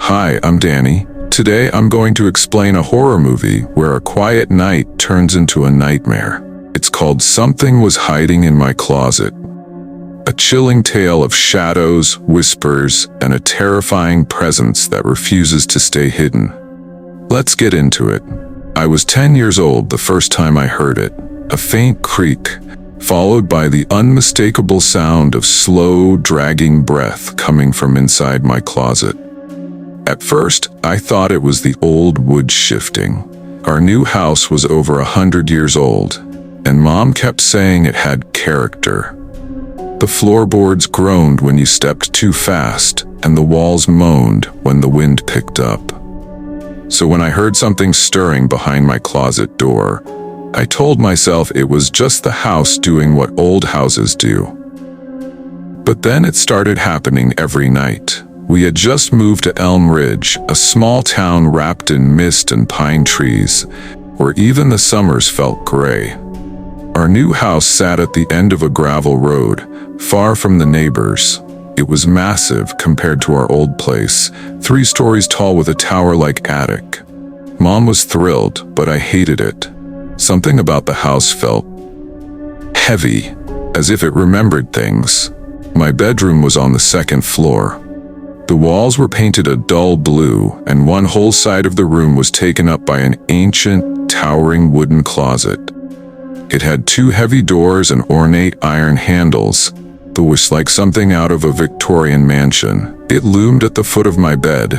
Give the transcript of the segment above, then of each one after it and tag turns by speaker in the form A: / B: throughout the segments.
A: Hi, I'm Danny. Today I'm going to explain a horror movie where a quiet night turns into a nightmare. It's called Something Was Hiding in My Closet. A chilling tale of shadows, whispers, and a terrifying presence that refuses to stay hidden. Let's get into it. I was 10 years old the first time I heard it. A faint creak, followed by the unmistakable sound of slow, dragging breath coming from inside my closet. At first, I thought it was the old wood shifting. Our new house was over 100 years old, and Mom kept saying it had character. The floorboards groaned when you stepped too fast, and the walls moaned when the wind picked up. So when I heard something stirring behind my closet door, I told myself it was just the house doing what old houses do. But then it started happening every night. We had just moved to Elm Ridge, a small town wrapped in mist and pine trees, where even the summers felt gray. Our new house sat at the end of a gravel road, far from the neighbors. It was massive compared to our old place, 3 stories tall with a tower-like attic. Mom was thrilled, but I hated it. Something about the house felt heavy, as if it remembered things. My bedroom was on the 2nd floor. The walls were painted a dull blue, and one whole side of the room was taken up by an ancient, towering wooden closet. It had 2 heavy doors and ornate iron handles. It was like something out of a Victorian mansion. It loomed at the foot of my bed,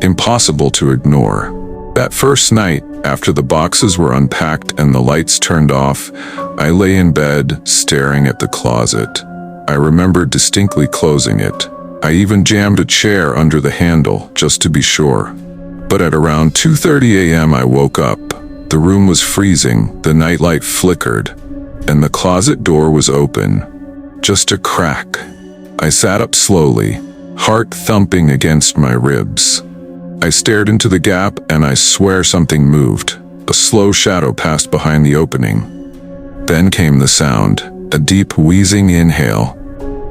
A: impossible to ignore. That first night, after the boxes were unpacked and the lights turned off, I lay in bed, staring at the closet. I remember distinctly closing it. I even jammed a chair under the handle, just to be sure. But at around 2:30 a.m. I woke up. The room was freezing, the nightlight flickered, and the closet door was open. Just a crack. I sat up slowly, heart thumping against my ribs. I stared into the gap, and I swear something moved. A slow shadow passed behind the opening. Then came the sound, a deep wheezing inhale.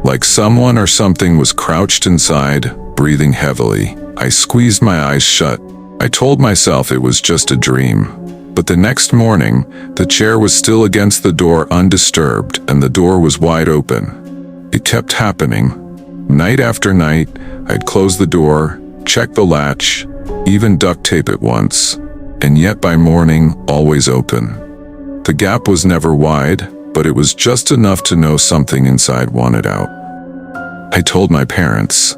A: Like someone or something was crouched inside, breathing heavily. I squeezed my eyes shut. I told myself it was just a dream. But the next morning, the chair was still against the door undisturbed, and the door was wide open. It kept happening. Night after night, I'd close the door, check the latch, even duct tape it once, and yet by morning, always open. The gap was never wide, but it was just enough to know something inside wanted out. I told my parents.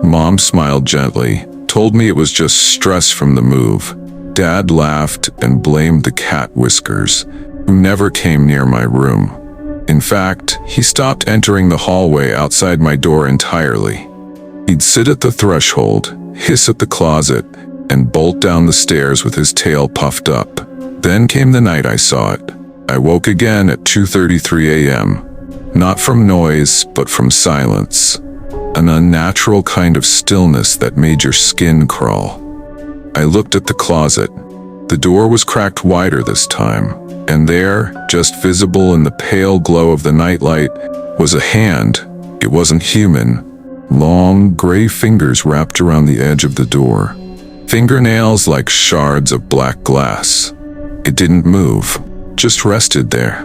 A: Mom smiled gently, told me it was just stress from the move. Dad laughed and blamed the cat Whiskers, who never came near my room. In fact, he stopped entering the hallway outside my door entirely. He'd sit at the threshold, hiss at the closet, and bolt down the stairs with his tail puffed up. Then came the night I saw it. I woke again at 2:33 a.m., not from noise, but from silence. An unnatural kind of stillness that made your skin crawl. I looked at the closet. The door was cracked wider this time, and there, just visible in the pale glow of the nightlight, was a hand. It wasn't human. Long, gray fingers wrapped around the edge of the door. Fingernails like shards of black glass. It didn't move, just rested there.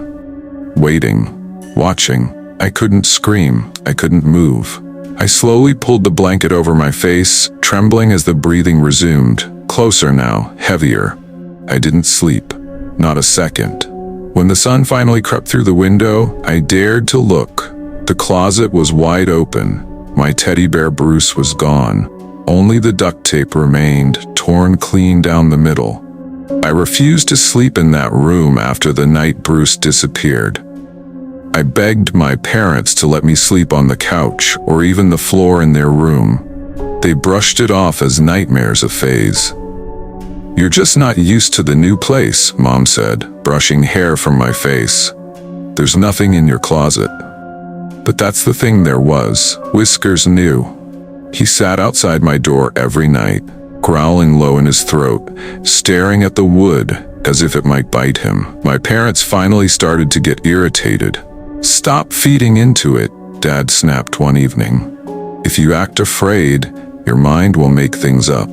A: Waiting, watching. I couldn't scream. I couldn't move. I slowly pulled the blanket over my face, trembling as the breathing resumed. Closer now, heavier. I didn't sleep. Not a second. When the sun finally crept through the window, I dared to look. The closet was wide open. My teddy bear Bruce was gone. Only the duct tape remained, torn clean down the middle. I refused to sleep in that room after the night Bruce disappeared. I begged my parents to let me sleep on the couch or even the floor in their room. They brushed it off as nightmares a phase. "You're just not used to the new place," Mom said, brushing hair from my face. "There's nothing in your closet." But that's the thing there was. Whiskers knew. He sat outside my door every night, growling low in his throat, staring at the wood as if it might bite him. My parents finally started to get irritated. "Stop feeding into it," Dad snapped one evening. "If you act afraid, your mind will make things up.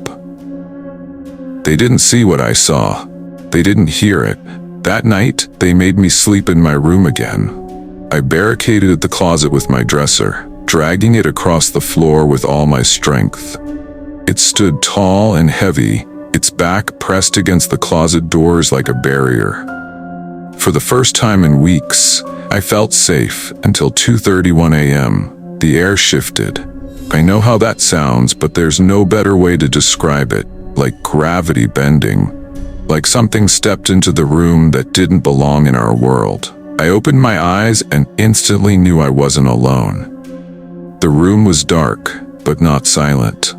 A: They didn't see what I saw. They didn't hear it. That night, they made me sleep in my room again. I barricaded the closet with my dresser, dragging it across the floor with all my strength. It stood tall and heavy, its back pressed against the closet doors like a barrier. For the first time in weeks, I felt safe until 2:31 a.m. The air shifted. I know how that sounds, but there's no better way to describe it, like gravity bending. Like something stepped into the room that didn't belong in our world. I opened my eyes and instantly knew I wasn't alone. The room was dark, but not silent.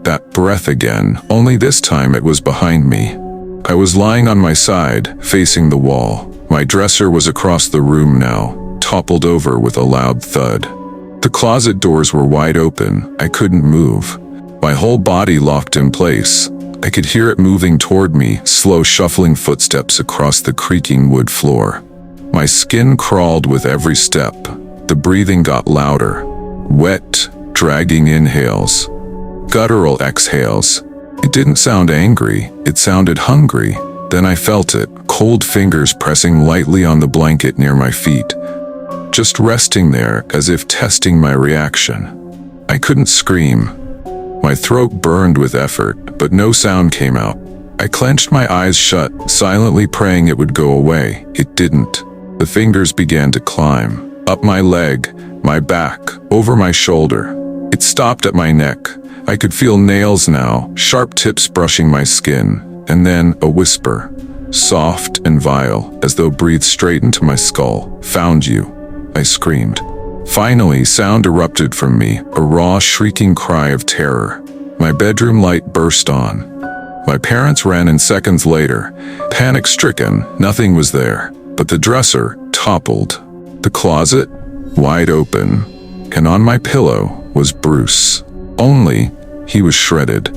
A: That breath again, only this time it was behind me. I was lying on my side, facing the wall. My dresser was across the room now, toppled over with a loud thud. The closet doors were wide open. I couldn't move. My whole body locked in place. I could hear it moving toward me, slow shuffling footsteps across the creaking wood floor. My skin crawled with every step. The breathing got louder. Wet, dragging inhales. Guttural exhales. It didn't sound angry, it sounded hungry. Then I felt it, cold fingers pressing lightly on the blanket near my feet. Just resting there as if testing my reaction. I couldn't scream. My throat burned with effort, but no sound came out. I clenched my eyes shut, silently praying it would go away. It didn't. The fingers began to climb. Up my leg, my back, over my shoulder. It stopped at my neck. I could feel nails now, sharp tips brushing my skin. And then a whisper, soft and vile, as though breathed straight into my skull. "Found you," I screamed. Finally, sound erupted from me, a raw, shrieking cry of terror. My bedroom light burst on. My parents ran in seconds later. Panic-stricken, nothing was there, but the dresser toppled. The closet, wide open, and on my pillow was Bruce. Only, he was shredded.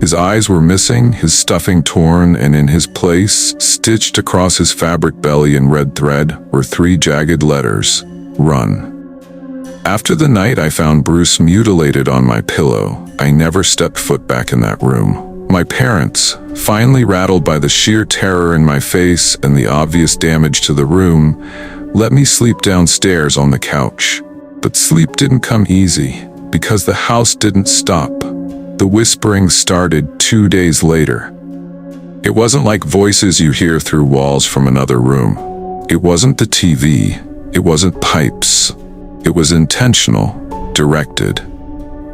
A: His eyes were missing, his stuffing torn, and in his place, stitched across his fabric belly in red thread, were 3 jagged letters, "Run." After the night I found Bruce mutilated on my pillow, I never stepped foot back in that room. My parents, finally rattled by the sheer terror in my face and the obvious damage to the room, let me sleep downstairs on the couch. But sleep didn't come easy, because the house didn't stop. The whispering started 2 days later. It wasn't like voices you hear through walls from another room. It wasn't the TV. It wasn't pipes. It was intentional, directed.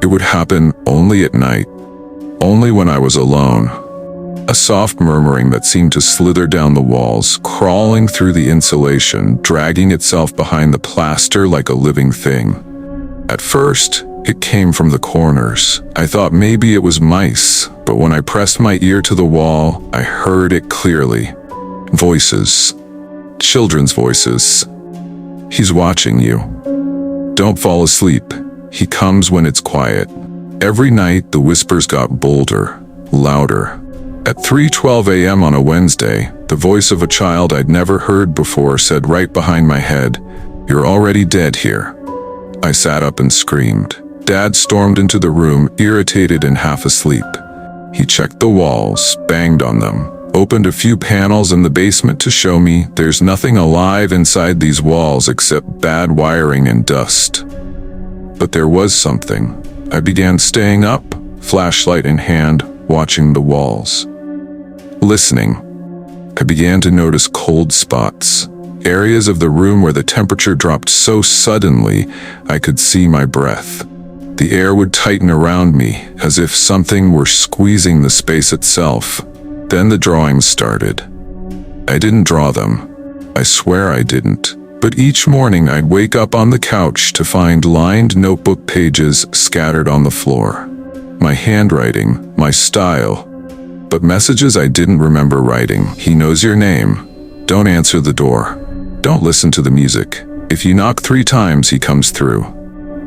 A: It would happen only at night, only when I was alone. A soft murmuring that seemed to slither down the walls, crawling through the insulation, dragging itself behind the plaster like a living thing. At first, it came from the corners. I thought maybe it was mice, but when I pressed my ear to the wall, I heard it clearly. Voices. Children's voices. "He's watching you. Don't fall asleep. He comes when it's quiet." Every night, the whispers got bolder, louder. At 3:12 a.m. on a Wednesday, the voice of a child I'd never heard before said right behind my head, "You're already dead here." I sat up and screamed. Dad stormed into the room, irritated and half asleep. He checked the walls, banged on them, opened a few panels in the basement to show me there's nothing alive inside these walls except bad wiring and dust. But there was something. I began staying up, flashlight in hand, watching the walls. Listening. I began to notice cold spots, areas of the room where the temperature dropped so suddenly I could see my breath. The air would tighten around me, as if something were squeezing the space itself. Then the drawings started. I didn't draw them. I swear I didn't. But each morning I'd wake up on the couch to find lined notebook pages scattered on the floor. My handwriting, my style, but messages I didn't remember writing. "He knows your name. Don't answer the door. Don't listen to the music. If you knock 3 times, he comes through."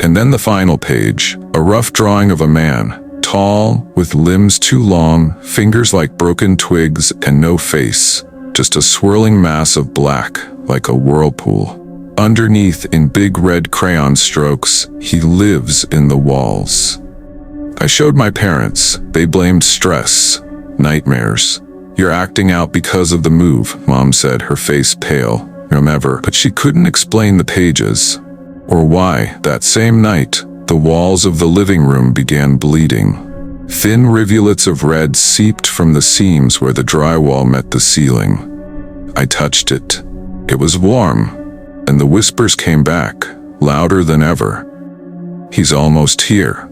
A: And then the final page, a rough drawing of a man, tall, with limbs too long, fingers like broken twigs, and no face. Just a swirling mass of black, like a whirlpool. Underneath, in big red crayon strokes, "He lives in the walls." I showed my parents. They blamed stress, nightmares. "You're acting out because of the move," Mom said, her face pale. Remember, but she couldn't explain the pages. Or why, that same night, the walls of the living room began bleeding. Thin rivulets of red seeped from the seams where the drywall met the ceiling. I touched it. It was warm, and the whispers came back, louder than ever. "He's almost here."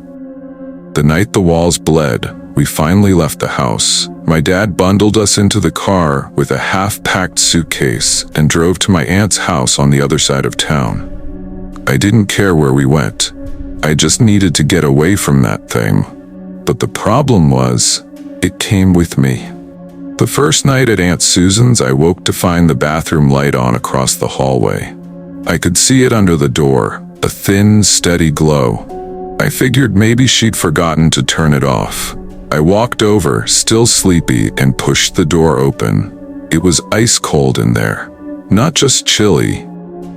A: The night the walls bled, we finally left the house. My dad bundled us into the car with a half-packed suitcase and drove to my aunt's house on the other side of town. I didn't care where we went. I just needed to get away from that thing. But the problem was, it came with me. The first night at Aunt Susan's, I woke to find the bathroom light on across the hallway. I could see it under the door, a thin, steady glow. I figured maybe she'd forgotten to turn it off. I walked over, still sleepy, and pushed the door open. It was ice cold in there. Not just chilly,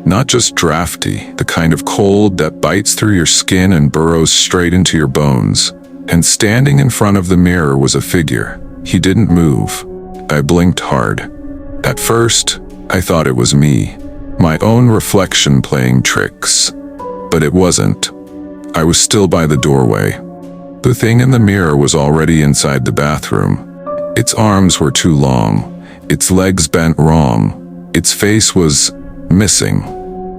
A: not just drafty, the kind of cold that bites through your skin and burrows straight into your bones. And standing in front of the mirror was a figure. He didn't move. I blinked hard. At first, I thought it was me, my own reflection playing tricks. But it wasn't. I was still by the doorway. The thing in the mirror was already inside the bathroom. Its arms were too long. Its legs bent wrong. Its face was missing,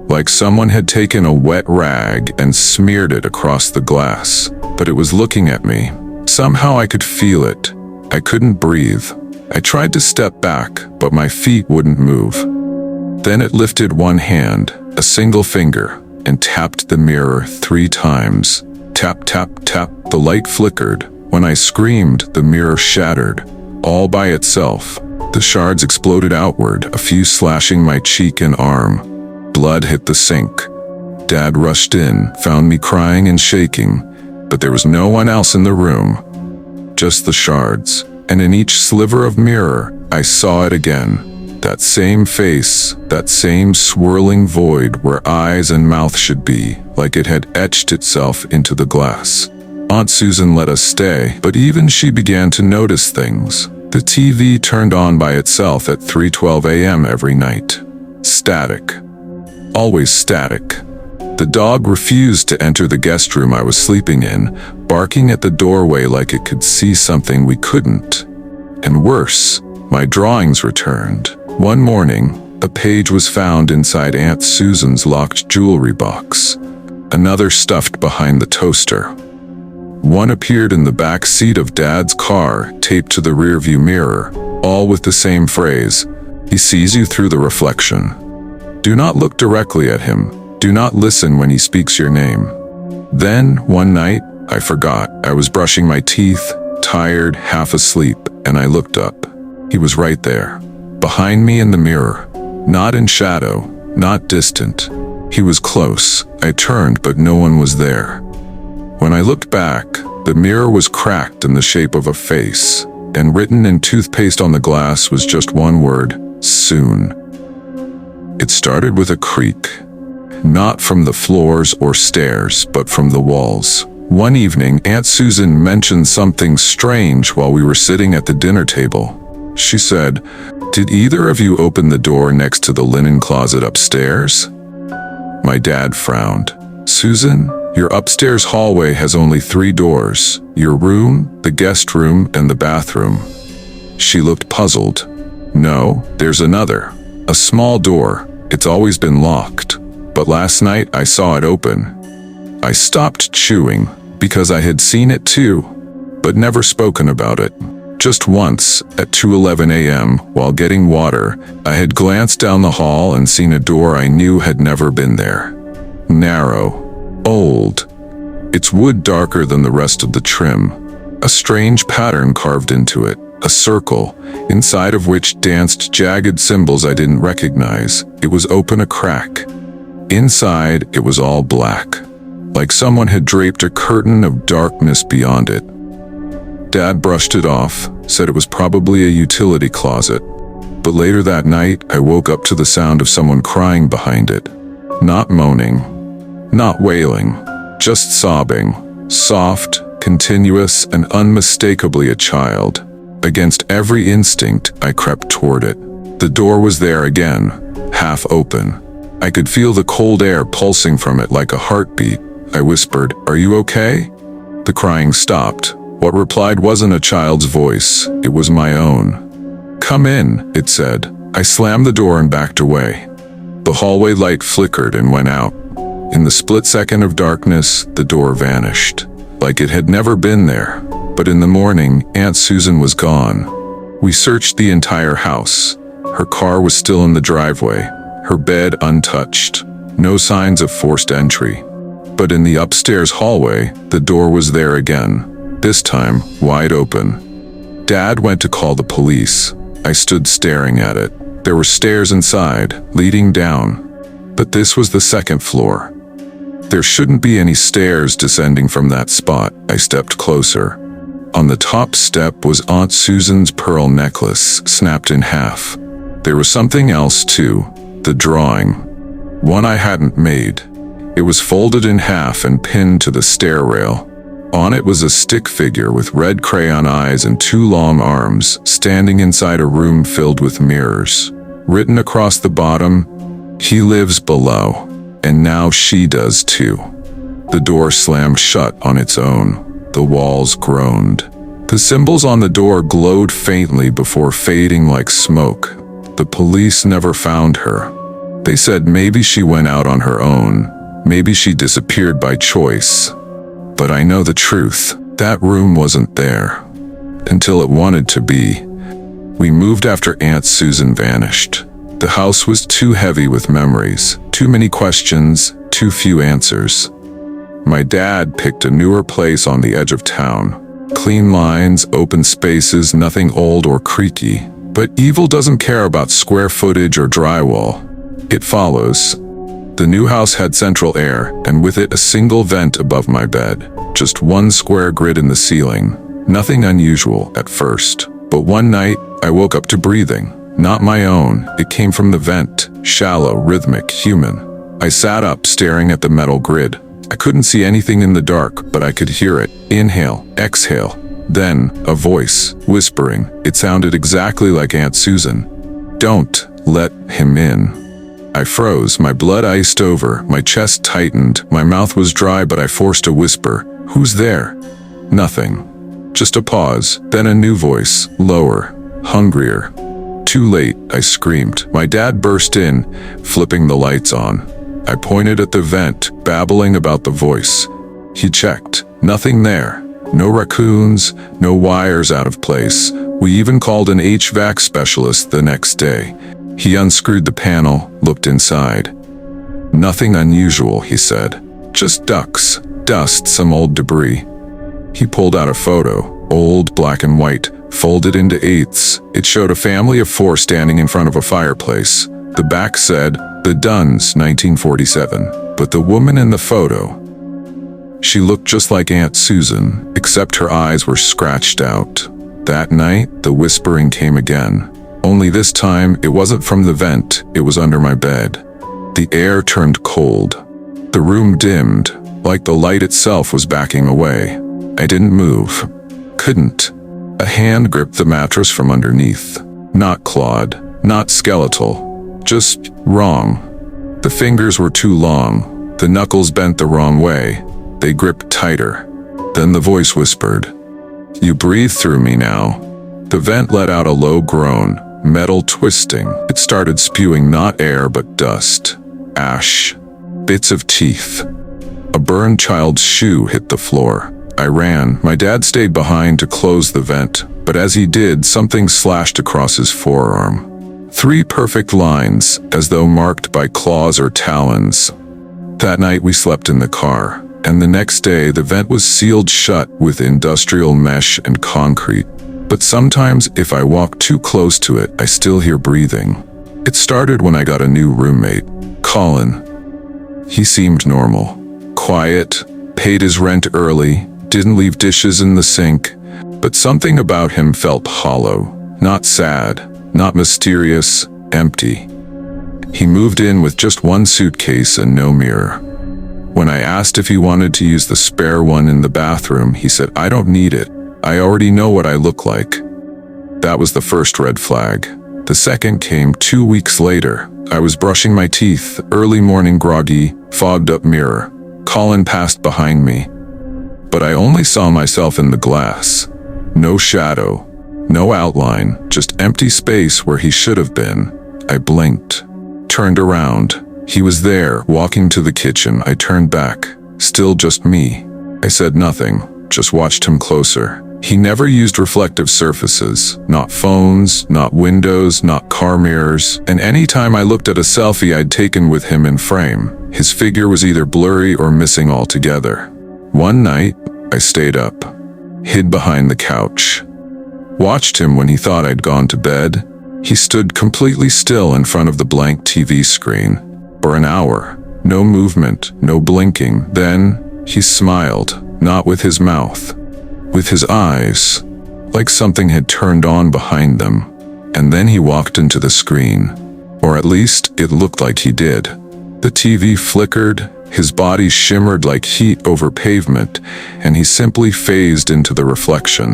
A: like someone had taken a wet rag and smeared it across the glass. But it was looking at me. Somehow I could feel it. I couldn't breathe. I tried to step back, but my feet wouldn't move. Then it lifted one hand, a single finger, and tapped the mirror 3 times. Tap, tap, tap. The light flickered. When I screamed, the mirror shattered, all by itself. The shards exploded outward, a few slashing my cheek and arm. Blood hit the sink. Dad rushed in, found me crying and shaking, but there was no one else in the room. Just the shards. And in each sliver of mirror, I saw it again. That same face, that same swirling void where eyes and mouth should be, like it had etched itself into the glass. Aunt Susan let us stay, but even she began to notice things. The TV turned on by itself at 3:12 a.m. every night. Static. Always static. The dog refused to enter the guest room I was sleeping in, barking at the doorway like it could see something we couldn't. And worse, my drawings returned. One morning, a page was found inside Aunt Susan's locked jewelry box. Another stuffed behind the toaster. One appeared in the back seat of Dad's car, taped to the rearview mirror, all with the same phrase, "He sees you through the reflection. Do not look directly at him. Do not listen when he speaks your name." Then, one night, I forgot. I was brushing my teeth, tired, half asleep, and I looked up. He was right there, behind me in the mirror. Not in shadow, not distant. He was close. I turned, but no one was there. When I looked back, the mirror was cracked in the shape of a face, and written in toothpaste on the glass was just one word: soon. It started with a creak. Not from the floors or stairs, but from the walls. One evening, Aunt Susan mentioned something strange while we were sitting at the dinner table. She said, "Did either of you open the door next to the linen closet upstairs?" My dad frowned. "Susan, your upstairs hallway has only 3 doors. Your room, the guest room, and the bathroom." She looked puzzled. "No, there's another. A small door. It's always been locked. But last night I saw it open." I stopped chewing, because I had seen it too, but never spoken about it. Just once, at 2:11 a.m., while getting water, I had glanced down the hall and seen a door I knew had never been there. Narrow. Old. Its wood darker than the rest of the trim. A strange pattern carved into it. A circle, inside of which danced jagged symbols I didn't recognize. It was open a crack. Inside, it was all black, like someone had draped a curtain of darkness beyond it. Dad brushed it off, said it was probably a utility closet. But later that night, I woke up to the sound of someone crying behind it. Not moaning, not wailing, just sobbing, soft, continuous and unmistakably a child. Against every instinct, I crept toward it. The door was there again, half open. I could feel the cold air pulsing from it like a heartbeat. I whispered, "Are you okay?" The crying stopped. What replied wasn't a child's voice, it was my own. "Come in," it said. I slammed the door and backed away. The hallway light flickered and went out. In the split second of darkness, the door vanished, like it had never been there. But in the morning, Aunt Susan was gone. We searched the entire house. Her car was still in the driveway, her bed untouched. No signs of forced entry. But in the upstairs hallway, the door was there again, this time wide open. Dad went to call the police. I stood staring at it. There were stairs inside, leading down. But this was the second floor. There shouldn't be any stairs descending from that spot. I stepped closer. On the top step was Aunt Susan's pearl necklace, snapped in half. There was something else too, the drawing. One I hadn't made. It was folded in half and pinned to the stair rail. On it was a stick figure with red crayon eyes and two long arms, standing inside a room filled with mirrors. Written across the bottom, "He lives below, and now she does too." The door slammed shut on its own. The walls groaned. The symbols on the door glowed faintly before fading like smoke. The police never found her. They said maybe she went out on her own. Maybe she disappeared by choice. But I know the truth. That room wasn't there. Until it wanted to be. We moved after Aunt Susan vanished. The house was too heavy with memories, too many questions, too few answers. My dad picked a newer place on the edge of town. Clean lines, open spaces, nothing old or creaky. But evil doesn't care about square footage or drywall. It follows. The new house had central air, and with it a single vent above my bed. Just one square grid in the ceiling. Nothing unusual at first. But one night, I woke up to breathing. Not my own. It came from the vent. Shallow, rhythmic, human. I sat up, staring at the metal grid. I couldn't see anything in the dark, but I could hear it. Inhale, exhale. Then, a voice, whispering. It sounded exactly like Aunt Susan. "Don't let him in." I froze, my blood iced over, my chest tightened, my mouth was dry, but I forced a whisper. "Who's there?" Nothing. Just a pause, then a new voice, lower, hungrier. "Too late," I screamed. My dad burst in, flipping the lights on. I pointed at the vent, babbling about the voice. He checked. Nothing there. No raccoons, no wires out of place. We even called an HVAC specialist the next day. He unscrewed the panel, looked inside. "Nothing unusual," he said. "Just ducks, dust, some old debris." He pulled out a photo, old, black and white, folded into eighths. It showed a family of four standing in front of a fireplace. The back said, "The Dunns, 1947. But the woman in the photo, she looked just like Aunt Susan, except her eyes were scratched out. That night, the whispering came again. Only this time, it wasn't from the vent, it was under my bed. The air turned cold. The room dimmed, like the light itself was backing away. I didn't move. Couldn't. A hand gripped the mattress from underneath. Not clawed, not skeletal. Just wrong. The fingers were too long. The knuckles bent the wrong way. They gripped tighter. Then the voice whispered, "You breathe through me now." The vent let out a low groan, metal twisting. It started spewing not air but dust, ash, bits of teeth. A burned child's shoe hit the floor. I ran. My dad stayed behind to close the vent, but as he did, something slashed across his forearm. 3 perfect lines, as though marked by claws or talons. That night we slept in the car, and the next day the vent was sealed shut with industrial mesh and concrete. But sometimes if I walk too close to it, I still hear breathing. It started when I got a new roommate, Colin. He seemed normal, quiet, paid his rent early, didn't leave dishes in the sink, but something about him felt hollow, not sad, not mysterious, empty. He moved in with just one suitcase and no mirror. When I asked if he wanted to use the spare one in the bathroom, he said, "I don't need it. I already know what I look like." That was the first red flag. The second came 2 weeks later. I was brushing my teeth, early morning groggy, fogged up mirror. Colin passed behind me. But I only saw myself in the glass. No shadow, no outline, just empty space where he should have been. I blinked, turned around. He was there, walking to the kitchen. I turned back. Still just me. I said nothing, just watched him closer. He never used reflective surfaces. Not phones, not windows, not car mirrors. And anytime I looked at a selfie I'd taken with him in frame, his figure was either blurry or missing altogether. One night, I stayed up, hid behind the couch. Watched him when he thought I'd gone to bed. He stood completely still in front of the blank TV screen. For an hour, no movement, no blinking. Then, he smiled, not with his mouth, with his eyes, like something had turned on behind them. And then he walked into the screen, or at least it looked like he did. The TV flickered, his body shimmered like heat over pavement, and he simply phased into the reflection.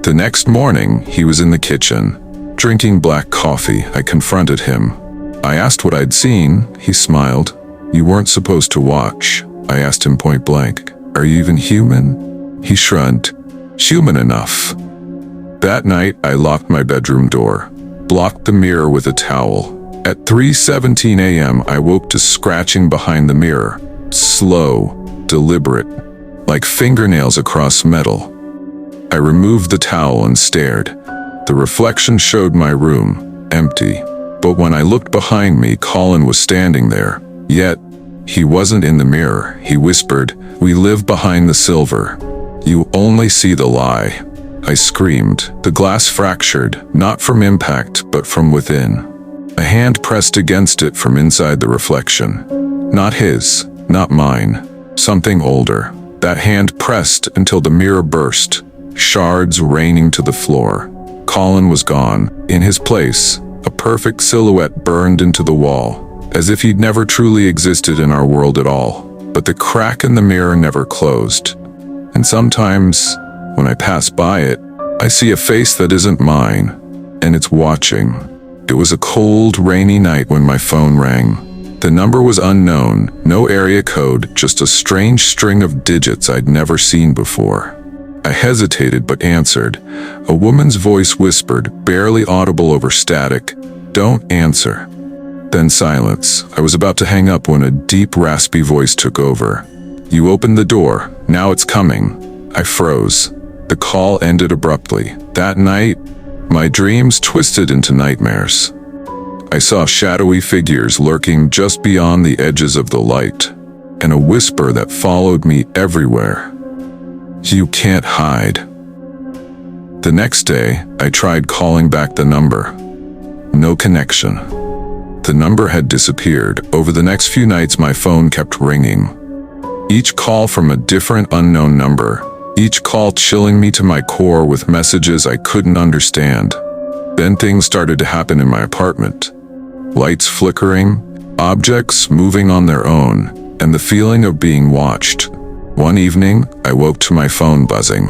A: The next morning, he was in the kitchen, drinking black coffee. I confronted him. I asked what I'd seen. He smiled. "You weren't supposed to watch." I asked him point blank, "Are you even human?" He shrugged. "Human enough." That night, I locked my bedroom door, blocked the mirror with a towel. At 3:17 a.m., I woke to scratching behind the mirror. Slow, deliberate, like fingernails across metal. I removed the towel and stared. The reflection showed my room, empty. But when I looked behind me, Colin was standing there. Yet, he wasn't in the mirror. He whispered, "We live behind the silver. You only see the lie." I screamed. The glass fractured, not from impact, but from within. A hand pressed against it from inside the reflection. Not his, not mine. Something older. That hand pressed until the mirror burst, shards raining to the floor. Colin was gone. In his place, a perfect silhouette burned into the wall, as if he'd never truly existed in our world at all. But the crack in the mirror never closed. And sometimes, when I pass by it, I see a face that isn't mine, and it's watching. It was a cold, rainy night when my phone rang. The number was unknown, no area code, just a strange string of digits I'd never seen before. I hesitated but answered. A woman's voice whispered, barely audible over static, "Don't answer." Then silence. I was about to hang up when a deep, raspy voice took over. "You opened the door. Now it's coming." I froze. The call ended abruptly. That night, my dreams twisted into nightmares. I saw shadowy figures lurking just beyond the edges of the light, and a whisper that followed me everywhere. "You can't hide." The next day, I tried calling back the number. No connection. The number had disappeared. Over the next few nights, my phone kept ringing. Each call from a different unknown number. Each call chilling me to my core with messages I couldn't understand. Then things started to happen in my apartment. Lights flickering, objects moving on their own, and the feeling of being watched. One evening, I woke to my phone buzzing.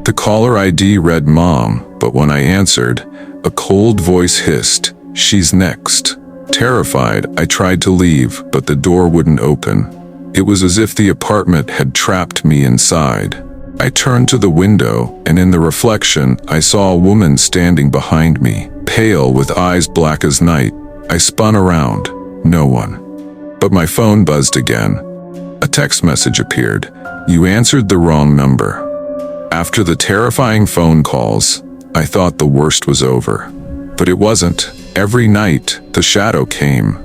A: The caller ID read Mom, but when I answered, a cold voice hissed, "She's next." Terrified, I tried to leave, but the door wouldn't open. It was as if the apartment had trapped me inside. I turned to the window, and in the reflection, I saw a woman standing behind me, pale with eyes black as night. I spun around. No one. But my phone buzzed again. A text message appeared. "You answered the wrong number." After the terrifying phone calls, I thought the worst was over. But it wasn't. Every night, the shadow came.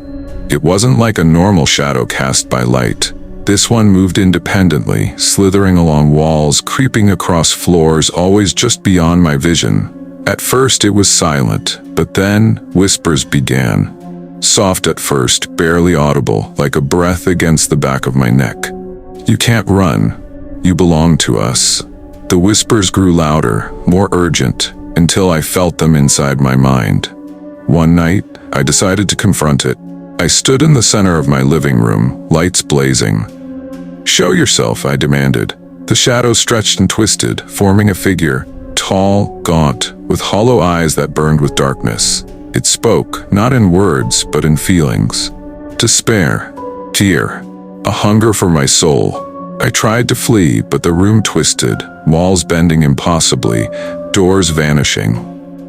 A: It wasn't like a normal shadow cast by light. This one moved independently, slithering along walls, creeping across floors, always just beyond my vision. At first it was silent, but then whispers began. Soft at first, barely audible, like a breath against the back of my neck. "You can't run. You belong to us." The whispers grew louder, more urgent, until I felt them inside my mind. One night, I decided to confront it. I stood in the center of my living room, lights blazing. "Show yourself," I demanded. The shadows stretched and twisted, forming a figure, tall, gaunt, with hollow eyes that burned with darkness. It spoke, not in words, but in feelings. Despair, fear, a hunger for my soul. I tried to flee, but the room twisted, walls bending impossibly, doors vanishing.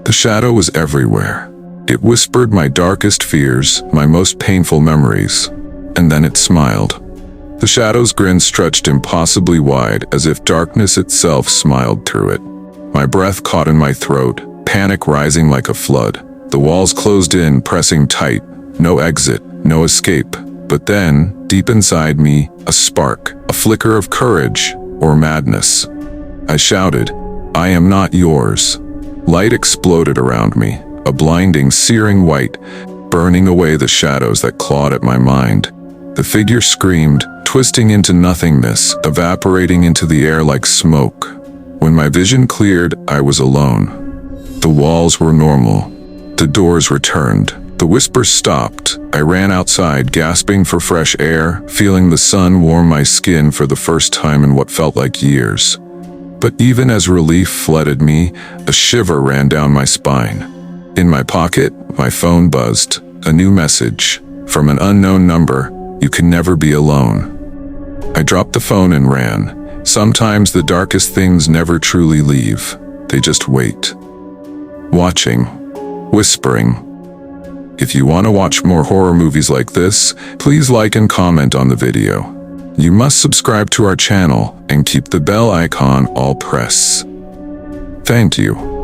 A: The shadow was everywhere. It whispered my darkest fears, my most painful memories. And then it smiled. The shadow's grin stretched impossibly wide, as if darkness itself smiled through it. My breath caught in my throat, panic rising like a flood. The walls closed in, pressing tight. No exit, no escape. But then, deep inside me, a spark, a flicker of courage, or madness. I shouted, "I am not yours." Light exploded around me, a blinding, searing white, burning away the shadows that clawed at my mind. The figure screamed, twisting into nothingness, evaporating into the air like smoke. When my vision cleared, I was alone. The walls were normal. The doors returned. The whispers stopped. I ran outside, gasping for fresh air, feeling the sun warm my skin for the first time in what felt like years. But even as relief flooded me, a shiver ran down my spine. In my pocket, my phone buzzed. A new message. From an unknown number, "You can never be alone." I dropped the phone and ran. Sometimes the darkest things never truly leave. They just wait. Watching. Whispering. If you want to watch more horror movies like this, please like and comment on the video. You must subscribe to our channel and keep the bell icon all pressed. Thank you.